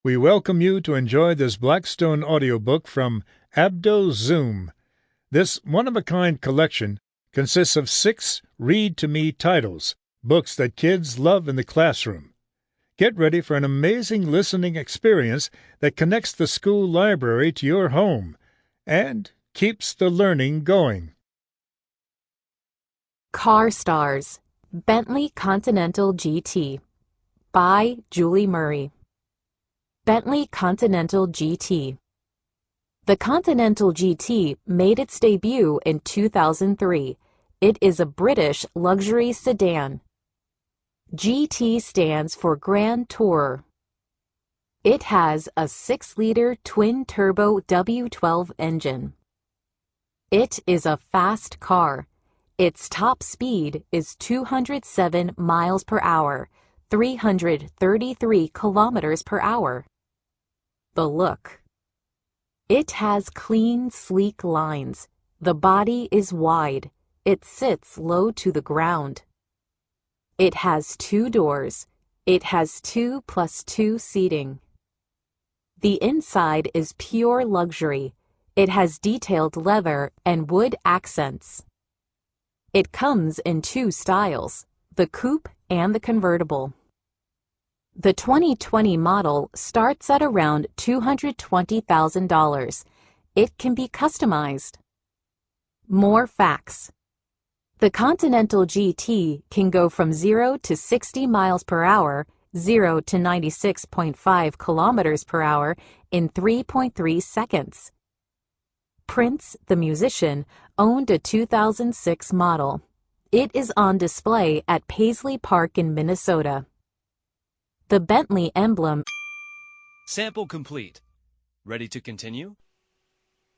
We welcome you to enjoy this Blackstone audiobook from Abdo Zoom. This one-of-a-kind collection consists of 6 read-to-me titles, books that kids love in the classroom. Get ready for an amazing listening experience that connects the school library to your home and keeps the learning going. Car Stars, Bentley Continental GT by Julie Murray. Bentley Continental GT. The Continental GT made its debut in 2003. It is a British luxury sedan. GT stands for Grand Tourer. It has a 6-liter twin-turbo W12 engine. It is a fast car. Its top speed is 207 miles per hour, 333 kilometers per hour. The look. It has clean, sleek lines. The body is wide. It sits low to the ground. It has 2 doors. It has 2+2 seating. The inside is pure luxury. It has detailed leather and wood accents. It comes in 2 styles, the coupe and the convertible. The 2020 model starts at around $220,000. It can be customized. More facts. The Continental GT can go from 0 to 60 miles per hour, 0 to 96.5 kilometers per hour in 3.3 seconds. Prince, the musician, owned a 2006 model. It is on display at Paisley Park in Minnesota. The Bentley emblem. Sample complete. Ready to continue?